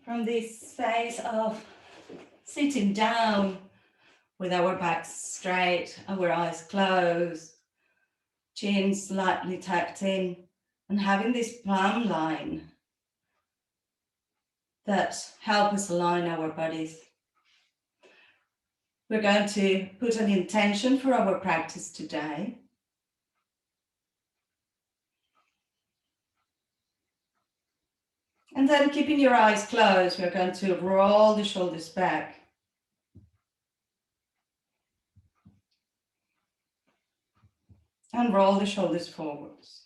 from this space of sitting down with our backs straight, our eyes closed, chin slightly tucked in, and having this plumb line that help us align our bodies. We're going to put an intention for our practice today. And then keeping your eyes closed, we're going to roll the shoulders back. And roll the shoulders forwards.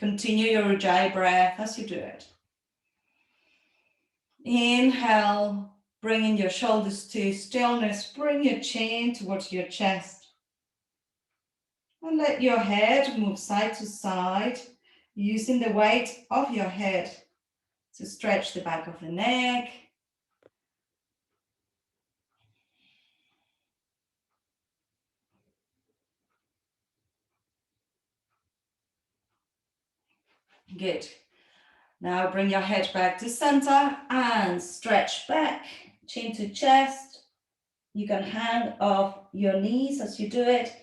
Continue your Ujjayi breath as you do it. Inhale, bringing your shoulders to stillness. Bring your chin towards your chest. And let your head move side to side, using the weight of your head to stretch the back of the neck. Good. Now bring your head back to center and stretch back, chin to chest. You can hand off your knees as you do it.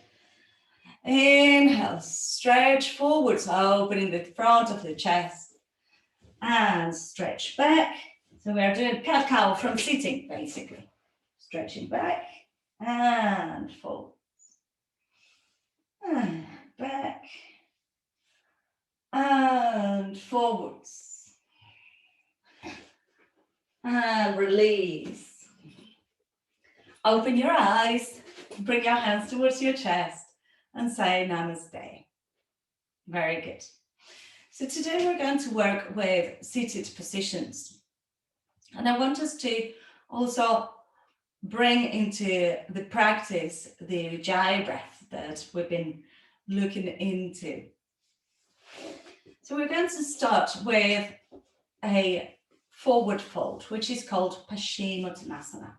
Inhale, stretch forwards, opening the front of the chest. And stretch back. So we are doing cat-cow from sitting, basically. Stretching back and forwards. And back. And forwards. And release. Open your eyes, bring your hands towards your chest and say namaste. Very good. So today we're going to work with seated positions. And I want us to also bring into the practice the Ujjayi breath that we've been looking into. So we're going to start with a forward fold, which is called Paschimottanasana.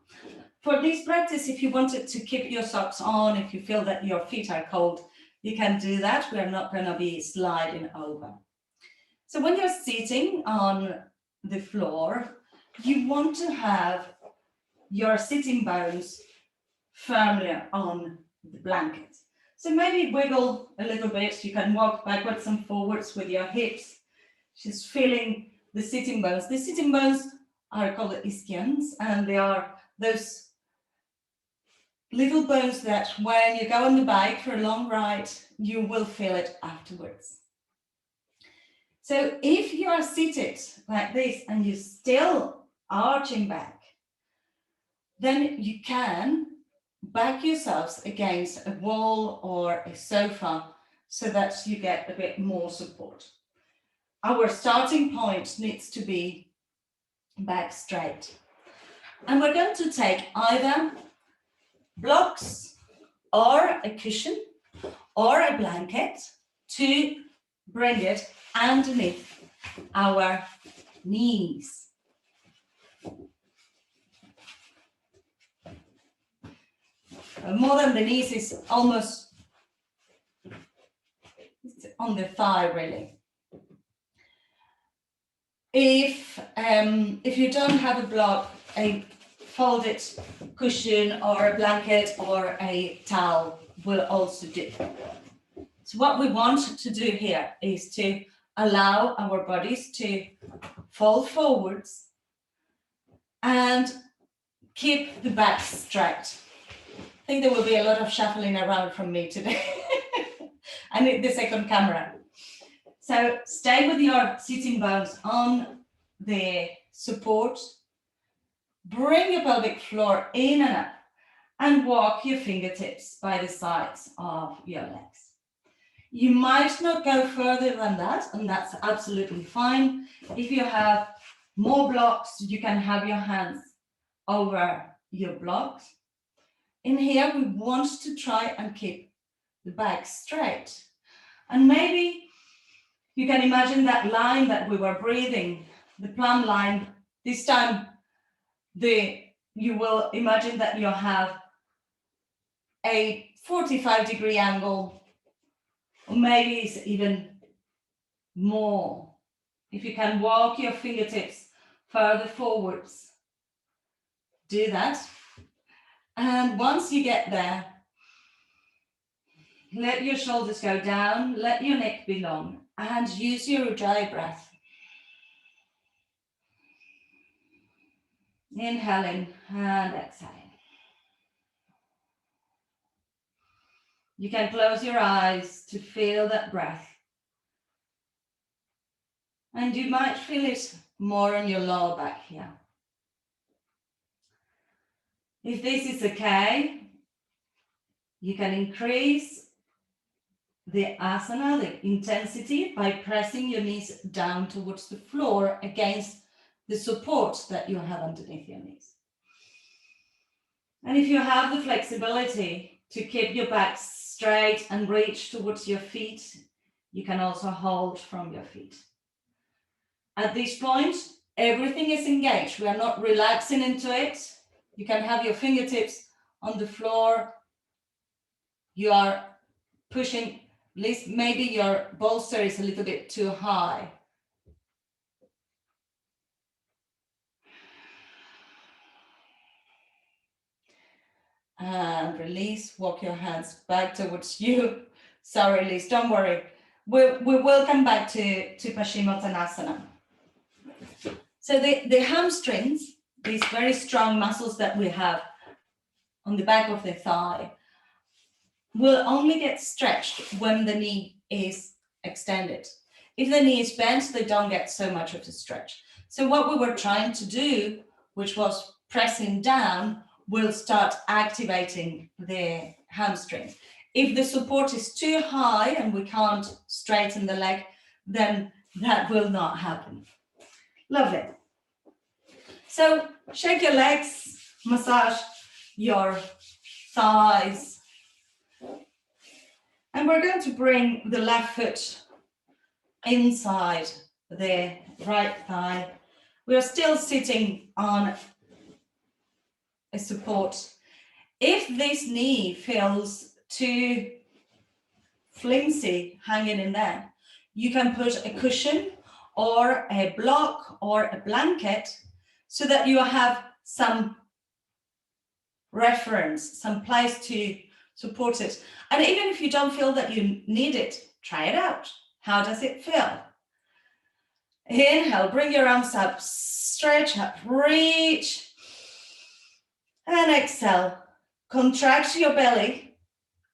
For this practice, if you wanted to keep your socks on, if you feel that your feet are cold, you can do that. We are not going to be sliding over. So when you're sitting on the floor, you want to have your sitting bones firmly on the blanket. So maybe wiggle a little bit. You can walk backwards and forwards with your hips, just feeling the sitting bones. The sitting bones are called ischions, and they are those little bones that when you go on the bike for a long ride, you will feel it afterwards. So if you are seated like this and you're still arching back, then you can back yourselves against a wall or a sofa so that you get a bit more support. Our starting point needs to be back straight. And we're going to take either blocks or a cushion or a blanket to bring it underneath our knees. More than the knees is almost on the thigh, really. If you don't have a block, a folded cushion or a blanket or a towel will also do. So what we want to do here is to allow our bodies to fall forwards and keep the back straight. I think there will be a lot of shuffling around from me today. I need the second camera. So stay with your sitting bones on the support. Bring your pelvic floor in and up and walk your fingertips by the sides of your legs. You might not go further than that, and that's absolutely fine. If you have more blocks, you can have your hands over your blocks. In here, we want to try and keep the back straight. And maybe you can imagine that line that we were breathing, the plumb line. This time, you will imagine that you have a 45-degree angle, or maybe it's even more. If you can walk your fingertips further forwards, do that. And once you get there, let your shoulders go down, let your neck be long, and use your ujjayi breath. Inhaling and exhaling. You can close your eyes to feel that breath. And you might feel it more on your lower back here. If this is okay, you can increase the asana, the intensity, by pressing your knees down towards the floor against the support that you have underneath your knees. And if you have the flexibility to keep your back straight and reach towards your feet, you can also hold from your feet. At this point, everything is engaged. We are not relaxing into it. You can have your fingertips on the floor. You are pushing, at least maybe your bolster is a little bit too high. And release, walk your hands back towards you. So release, don't worry. We will come back to Paschimottanasana. So the hamstrings, these very strong muscles that we have on the back of the thigh, will only get stretched when the knee is extended. If the knee is bent, they don't get so much of a stretch. So what we were trying to do, which was pressing down, will start activating the hamstrings. If the support is too high and we can't straighten the leg, then that will not happen. Lovely. So shake your legs, massage your thighs. And we're going to bring the left foot inside the right thigh. We are still sitting on a support. If this knee feels too flimsy hanging in there, you can put a cushion or a block or a blanket so that you have some reference, some place to support it. And even if you don't feel that you need it, try it out. How does it feel? Inhale, bring your arms up, stretch up, reach. And exhale, contract your belly,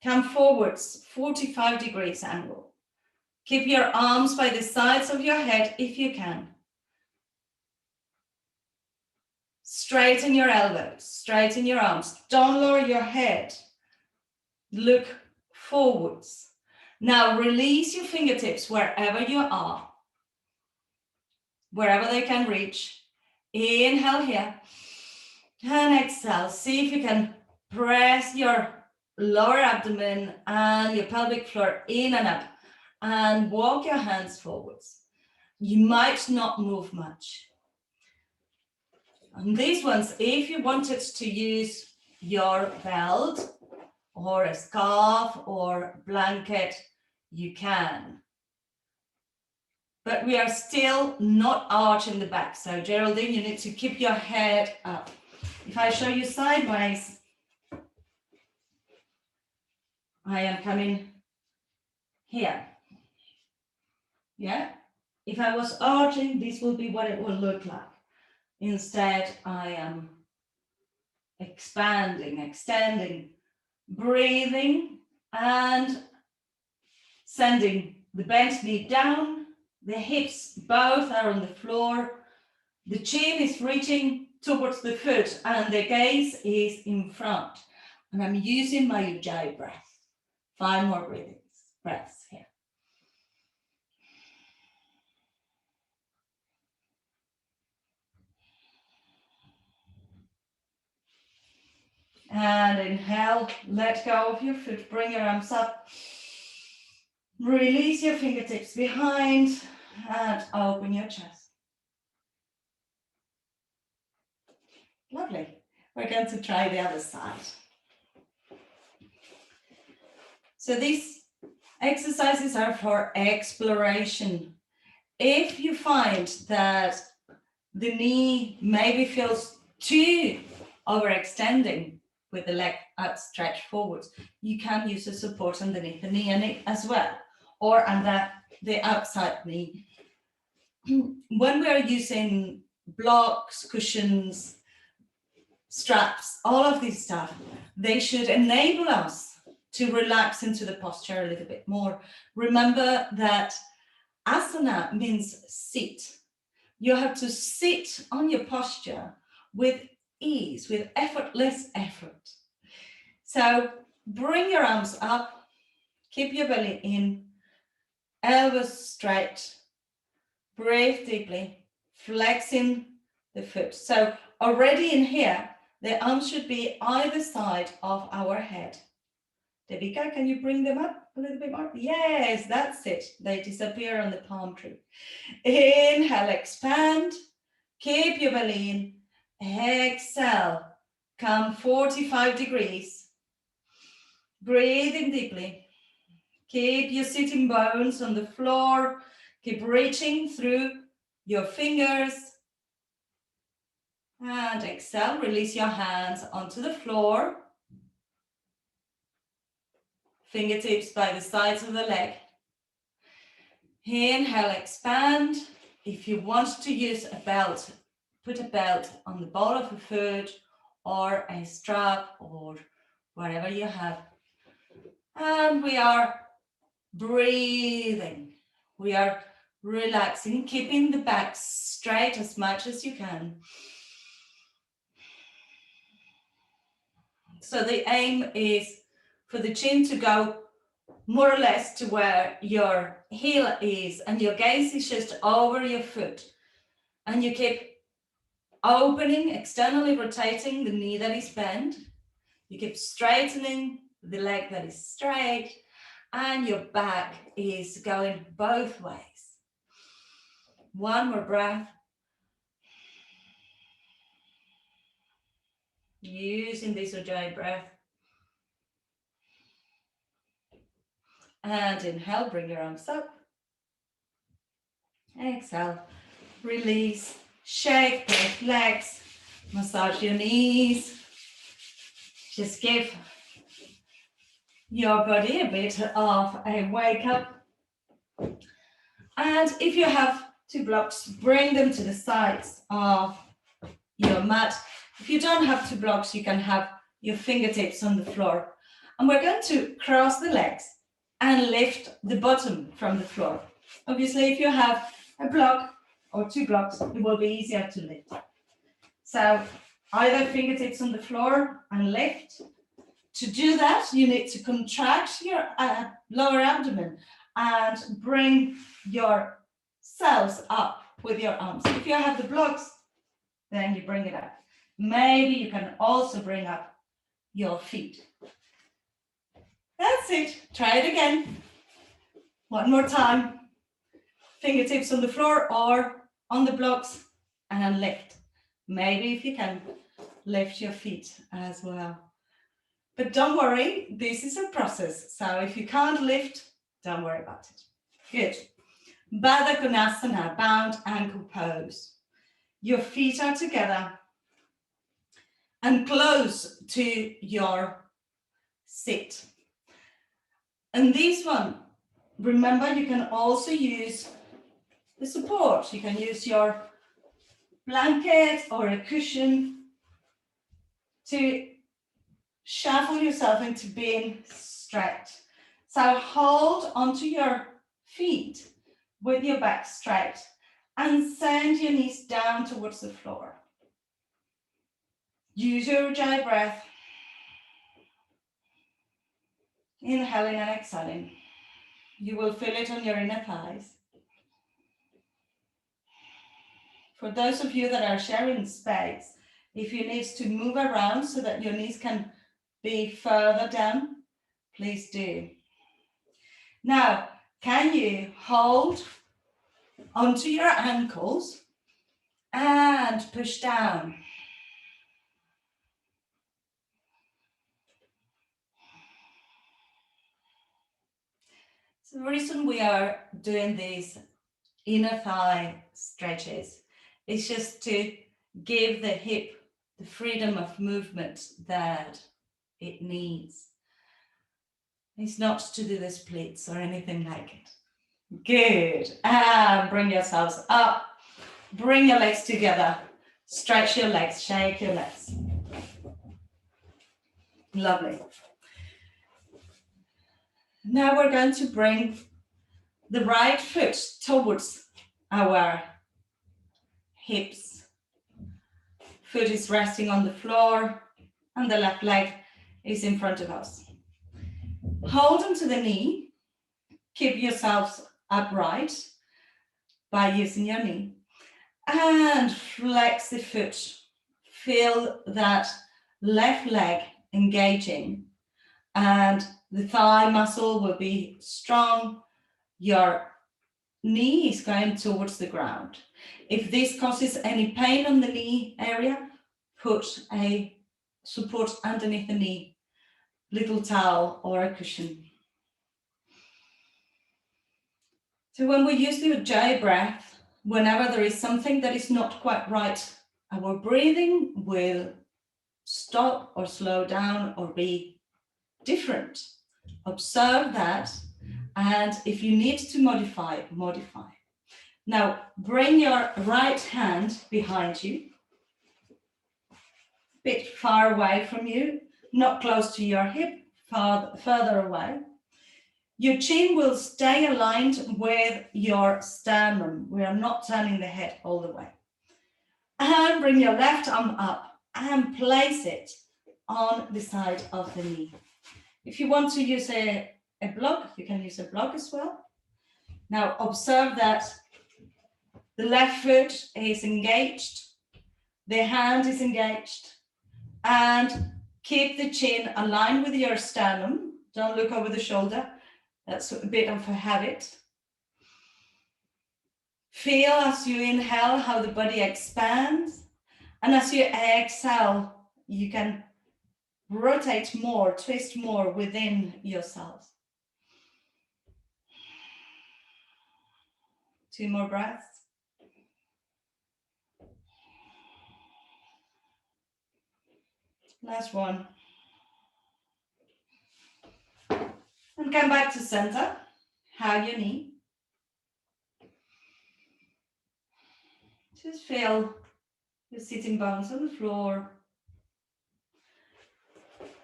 come forwards, 45 degrees angle. Keep your arms by the sides of your head if you can. Straighten your elbows, straighten your arms. Don't lower your head. Look forwards. Now release your fingertips wherever you are, wherever they can reach. Inhale here and exhale. See if you can press your lower abdomen and your pelvic floor in and up, and walk your hands forwards. You might not move much. And these ones, if you wanted to use your belt or a scarf or blanket, you can. But we are still not arching the back. So Geraldine, you need to keep your head up. If I show you sideways, I am coming here. Yeah. If I was arching, this will be what it will look like. Instead, I am expanding, extending, breathing, and sending the bent knee down. The hips both are on the floor. The chin is reaching towards the foot and the gaze is in front. And I'm using my ujjayi breath. 5 more breaths here. And inhale, let go of your foot, bring your arms up. Release your fingertips behind and open your chest. Lovely. We're going to try the other side. So these exercises are for exploration. If you find that the knee maybe feels too overextending with the leg outstretched forwards, you can use a support underneath the knee as well, or under the outside knee. When we are using blocks, cushions, straps, all of this stuff, they should enable us to relax into the posture a little bit more. Remember that asana means sit. You have to sit on your posture with ease, with effortless effort. So bring your arms up, keep your belly in, elbows straight, breathe deeply, flexing the foot. So already in here, the arms should be either side of our head. Devika, can you bring them up a little bit more? Yes, that's it. They disappear on the palm tree. Inhale, expand. Keep your belly in. Exhale. Come 45 degrees. Breathing deeply. Keep your sitting bones on the floor. Keep reaching through your fingers. And exhale, release your hands onto the floor. Fingertips by the sides of the leg. Inhale, expand. If you want to use a belt, put a belt on the ball of the foot or a strap or whatever you have. And we are breathing. We are relaxing, keeping the back straight as much as you can. So the aim is for the chin to go more or less to where your heel is and your gaze is just over your foot. And you keep opening, externally rotating the knee that is bent. You keep straightening the leg that is straight, and your back is going both ways. One more breath. Using this Ujjayi breath. And inhale, bring your arms up. Exhale, release, shake both legs, massage your knees. Just give your body a bit of a wake up. And if you have two blocks, bring them to the sides of your mat. If you don't have two blocks, you can have your fingertips on the floor. And we're going to cross the legs and lift the bottom from the floor. Obviously, if you have a block or two blocks, it will be easier to lift. So either fingertips on the floor and lift. To do that, you need to contract your lower abdomen and bring yourselves up with your arms. If you have the blocks, then you bring it up. Maybe you can also bring up your feet. That's it. Try it again. One more time. Fingertips on the floor or on the blocks and lift. Maybe if you can, lift your feet as well. But don't worry, this is a process. So if you can't lift, don't worry about it. Good. Baddha Konasana, bound ankle pose. Your feet are together and close to your sit. And this one, remember, you can also use the support. You can use your blanket or a cushion to shuffle yourself into being straight. So hold onto your feet with your back straight and send your knees down towards the floor. Use your Ujjayi breath. Inhaling and exhaling. You will feel it on your inner thighs. For those of you that are sharing space, if you need to move around so that your knees can be further down, please do. Now, can you hold onto your ankles and push down? So the reason we are doing this inner thigh stretches. It's just to give the hip the freedom of movement that it needs. It's not to do the splits or anything like it. Good. And bring yourselves up. Bring your legs together. Stretch your legs. Shake your legs. Lovely. Now we're going to bring the right foot towards our hips. Foot is resting on the floor and the left leg is in front of us. Hold onto the knee. Keep yourselves upright by using your knee. And flex the foot. Feel that left leg engaging and the thigh muscle will be strong. Your knee is going towards the ground. If this causes any pain on the knee area, put a support underneath the knee, little towel or a cushion. So when we use the Ujjayi breath, whenever there is something that is not quite right, our breathing will stop or slow down or be different. Observe that, and if you need to modify, modify. Now, bring your right hand behind you, a bit far away from you, not close to your hip, further away. Your chin will stay aligned with your sternum. We are not turning the head all the way. And bring your left arm up and place it on the side of the knee. If you want to use a block, you can use a block as well. Now observe that the left foot is engaged, the hand is engaged, and keep the chin aligned with your sternum. Don't look over the shoulder. That's a bit of a habit. Feel as you inhale how the body expands, and as you exhale, you can rotate more, twist more within yourself. 2 more breaths. Last one. And come back to center. Hug your knee. Just feel your sitting bones on the floor.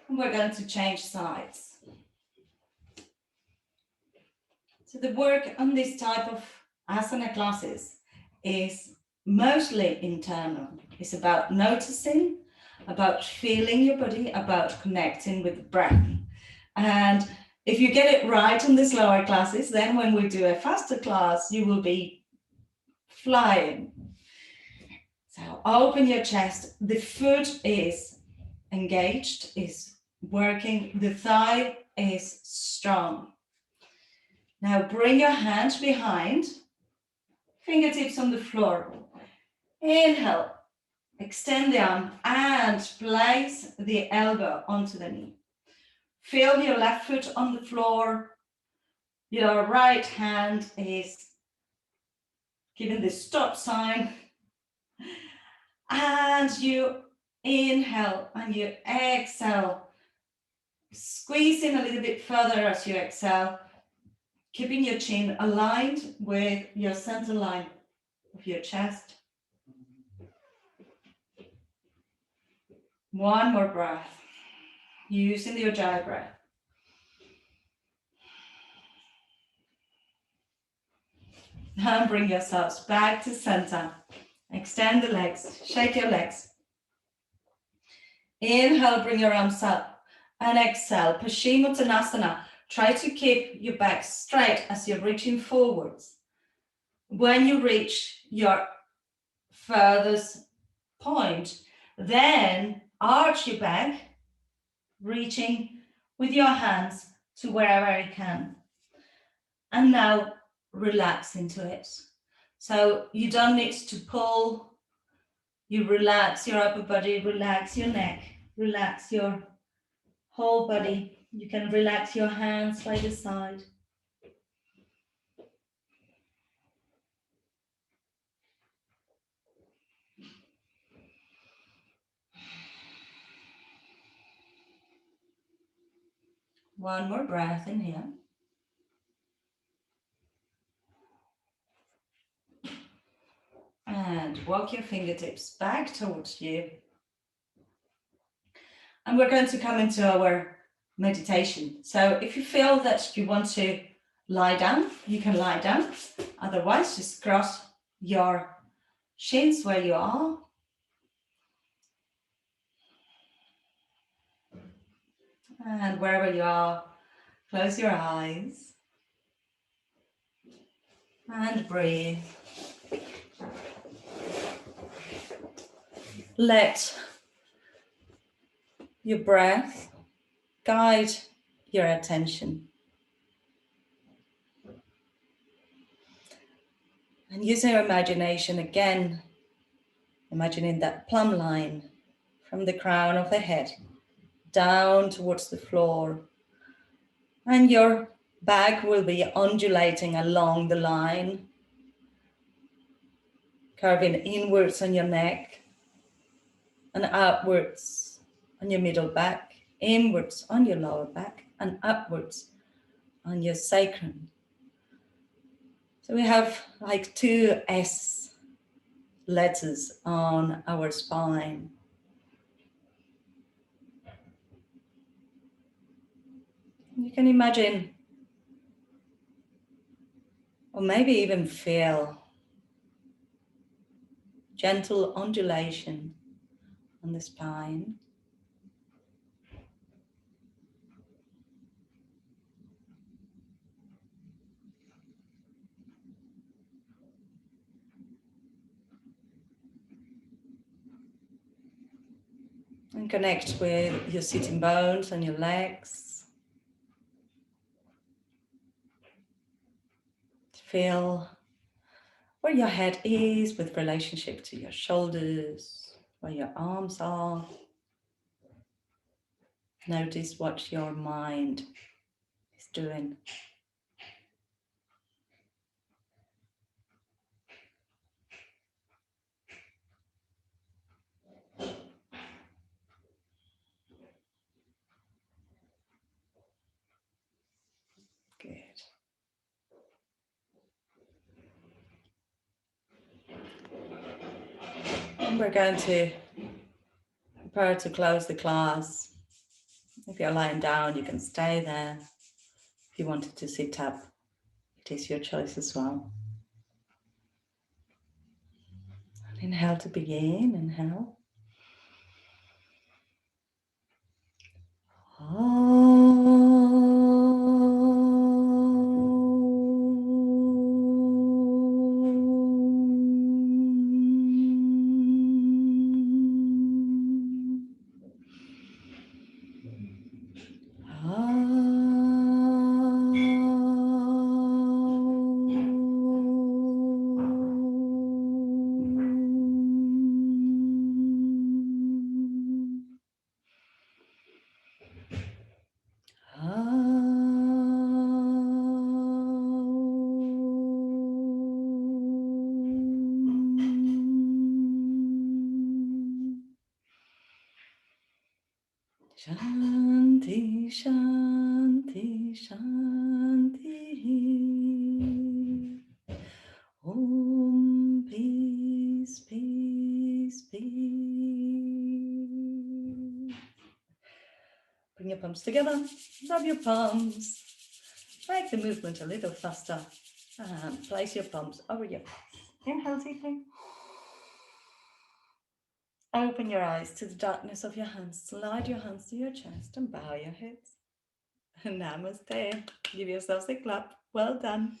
And we're going to change sides. So the work on this type of asana classes is mostly internal. It's about noticing, about feeling your body, about connecting with the breath. And if you get it right on the slower classes, then when we do a faster class, you will be flying. So open your chest. The foot is engaged, is working. The thigh is strong. Now bring your hands behind, fingertips on the floor. Inhale, extend the arm and place the elbow onto the knee. Feel your left foot on the floor. Your right hand is giving the stop sign. And you inhale and you exhale. Squeeze in a little bit further as you exhale, keeping your chin aligned with your center line of your chest. One more breath, using the Ujjayi breath. And bring yourselves back to center. Extend the legs, shake your legs. Inhale, bring your arms up. And exhale, Paschimottanasana. Try to keep your back straight as you're reaching forwards. When you reach your furthest point, then arch your back, reaching with your hands to wherever you can. And now relax into it. So you don't need to pull. You relax your upper body, relax your neck, relax your whole body. You can relax your hands by the side. One more breath in here. And walk your fingertips back towards you. And we're going to come into our meditation. So if you feel that you want to lie down, you can lie down. Otherwise, just cross your shins where you are. And wherever you are, close your eyes. And breathe. Let your breath guide your attention. And using your imagination again, imagining that plumb line from the crown of the head down towards the floor. And your back will be undulating along the line, curving inwards on your neck and outwards on your middle back, inwards on your lower back and upwards on your sacrum. So we have like 2 S letters on our spine. You can imagine, or maybe even feel, gentle undulation on the spine. And connect with your sitting bones and your legs. Feel where your head is with relationship to your shoulders, where your arms are. Notice what your mind is doing. Good. And we're going to prepare to close the class. If you're lying down, you can stay there. If you wanted to sit up, it is your choice as well. And inhale to begin. Inhale. Shanti, Shanti, Shanti. Om, peace, peace, peace. Bring your palms together, rub your palms. Make the movement a little faster. And place your palms over your face. Inhale deeply. Open your eyes to the darkness of your hands. Slide your hands to your chest and bow your heads. Namaste. Give yourselves a clap. Well done.